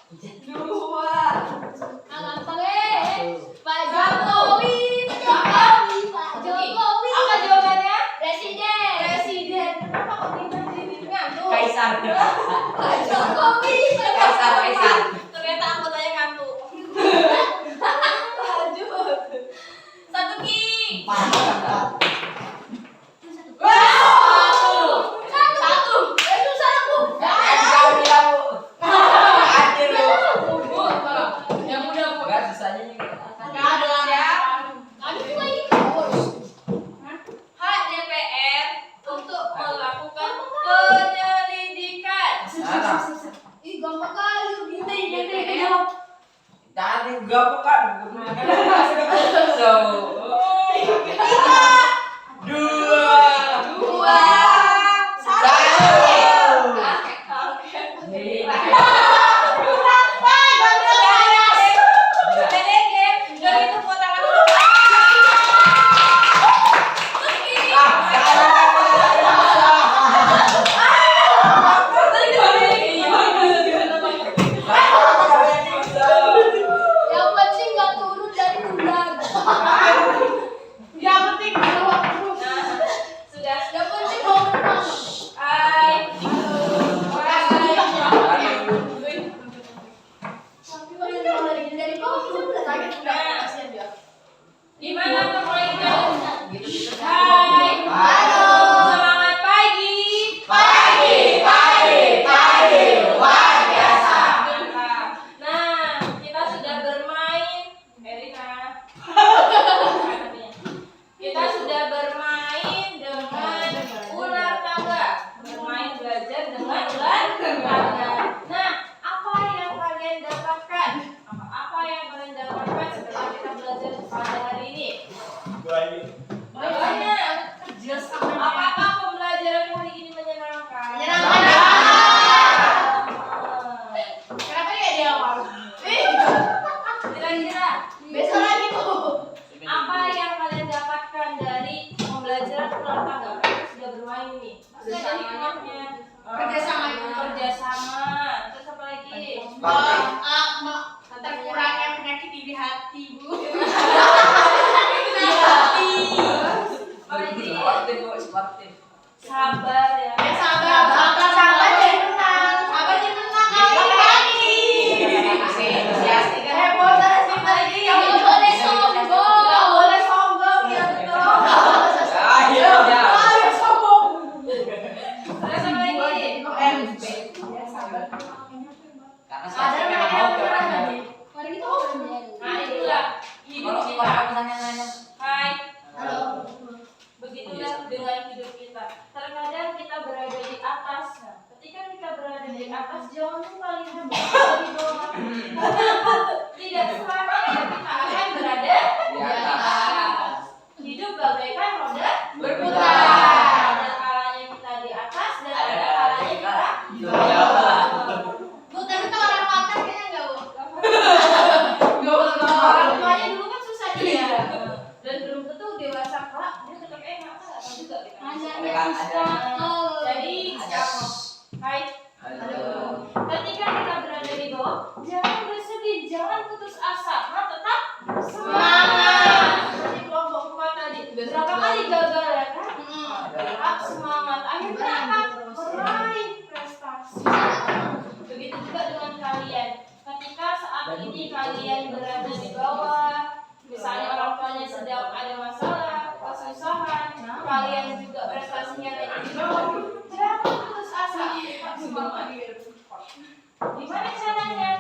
Dua. Gampang eh. Pak Satu. Jokowi, Pak Jokowi, Pak Jokowi. Apa jawabannya? Presiden. Presiden. Kenapa kok kita jadi ngantuk? Kaisar. Pak Jokowi, Pak Kaisar, Kaisar. Ternyata anggotanya ngantuk. Lanjut. Satu ki. Satu. Susah aku. Kau bilang Bu. Adil lu. Bu. Yang muda bu. Enggak susahnya juga. Nggak ada siap. Kami tuh lagi. Hak DPR untuk melakukan penyelidikan. Ih, gampang kali gini. Tadi enggak bukan. So. Dua. Dua. Satu. Yang penting nggak turun dari bulan. Yang penting sudah. Yang penting mau menang. Hai. Tapi kalau dari bawah kita udah sakit. Gimana tuh mulai kita? Gitu-gitu. Hai. Halo. Selamat pagi. Pagi. Luar biasa. Nah, kita sudah bermain. Erina. Kita sudah bermain dengan ular tangga. Bermain belajar dengan ular tangga. Nah, apa yang kalian dapatkan? Apa yang kalian dapatkan setelah kita belajar pada hari ini? Banyak. Apakah pembelajaran hari ini menyenangkan? Kenapa ya di awal? Kira-kira Besok lagi tuh. apa yang kalian dapatkan dari pembelajaran ular tangga? Kalian sudah bermain nih. Pasti ada hikmahnya. Kerjasama itu. Kerjasama. Terus apa lagi? Terkurangnya penyakit di hati, Bu. Apa lagi? Sportif, Bu, sportif. Sabar ya. Sabar jadi menang. Sabar jadi menang. Apa lagi? Nggak boleh sombong. Nggak boleh sombong ya betul. Ayo, ya. Terus apa lagi? Karena saya memang mau ke orangnya. Mari kita ngobrol. Nah itulah hidup Kalau kita. orang nanya-nanya. Hai. Halo. Begitulah dengan hidup kita. Terkadang kita berada di atas. Nah, ketika kita berada di atas, jangan lupa lihat di bawah. Tidak selamanya kita akan berada Di atas. Hidup bagaikan roda Berputar. Ada kalanya kita di atas dan ada kalanya kita di bawah. Bu, tapi kalau orang makan kayaknya nggak, Bu. orang tuanya dulu kan susah dia. Dan belum tentu dewasa kelak dia tetap enak kan nggak tahu juga kita. Hanya sisa. Jadi hai. Halo. Ketika kita berada di bawah, jangan bersedih, jangan putus asa, nah tetap Semangat. Seperti kelompok kuat tadi, berapa kali gagal ya kan? Tetap semangat, akhirnya akan meraih prestasi. Begitu juga dengan kalian. Ketika saat ini kalian berada di bawah, misalnya orang tuanya sedang ada masalah, kesusahan, kalian juga prestasinya lagi di bawah, jangan putus asa, tetap semangat. Gimana caranya?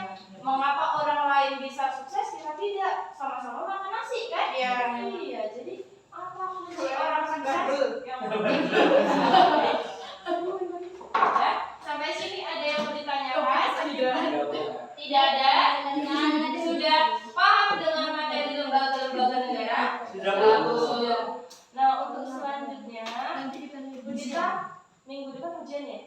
Mengapa orang lain bisa sukses kita tidak? Sama-sama makan nasi kan? Iya. Jadi apa kunci orang sukses? Yang penting. Ya, sampai sini ada yang mau ditanyakan? Tidak ada. Sudah paham dengan materi lembaga-lembaga negara? Sudah. Nah, untuk selanjutnya kita minggu depan ujian ya.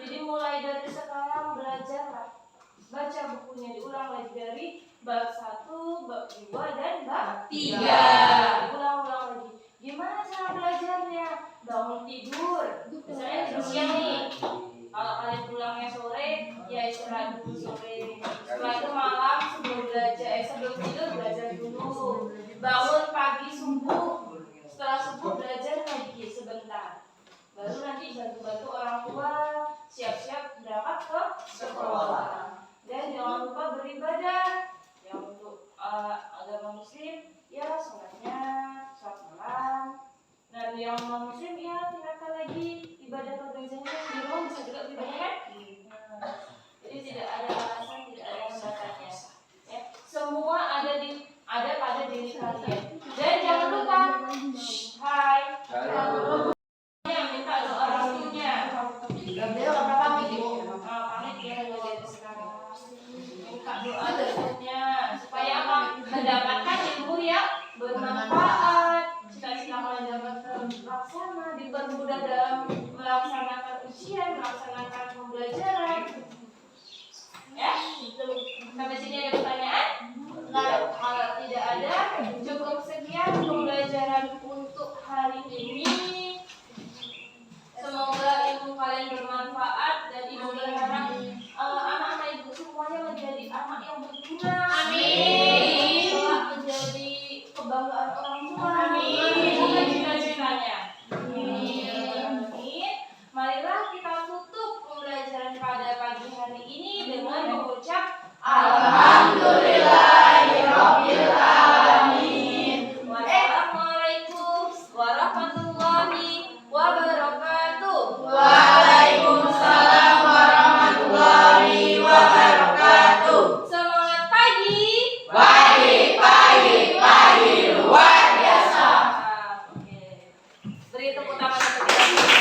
Jadi mulai dari sekarang belajarlah. Baca bukunya, diulang lagi dari bab 1, bab 2 dan bab 3. Diulang-ulang lagi. Gimana cara belajarnya? Bangun tidur. Misalnya tidur siang nih. Kalau kalian pulangnya sore, ya istirahat dulu sore. Setelah itu malam sebelum tidur belajar dulu. Bangun pagi subuh. Setelah subuh belajar lagi sebentar. Baru nanti bantu-bantu orang tua siap-siap berangkat ke sekolah. Dan jangan lupa beribadah. Yang untuk agama muslim ya sholatnya, sholat malam. Dan yang non muslim ya tingkatkan lagi ibadah perbelanjanya di rumah bisa juga lebih banyak kan? Jadi tidak ada alasan, tidak ada pembatasnya. Ya, semua ada pada diri kalian. Dan jangan lupa, hai, yang minta doa restunya. Gabriel apa pamit ibu? Pamit ya dari sekarang. Minta doa restunya supaya apa? Mendapatkan ilmu yang bermanfaat. Cita-cita kalian dapat terlaksana, dipermudah dalam melaksanakan ujian, melaksanakan pembelajaran. Ya, sampai sini ada pertanyaan? Nah, kalau tidak ada, cukup sekian pembelajaran untuk hari ini. Semoga ilmu kalian bermanfaat dan ibu berharap anak-anak ibu semuanya menjadi anak yang berguna. Amin. Kelak menjadi kebanggaan orang tua. Amin. Semoga cita-citanya. Amin. Marilah kita tutup pembelajaran pada pagi hari ini dengan mengucap Alhamdulillahirabbil alamin. Wassalamualaikum warahmatullahi wabarakatuh. Waalaikumsalam warahmatullahi wabarakatuh. Semangat pagi. Pagi luar biasa. Oke. Beri tepuk tangan untuk kita.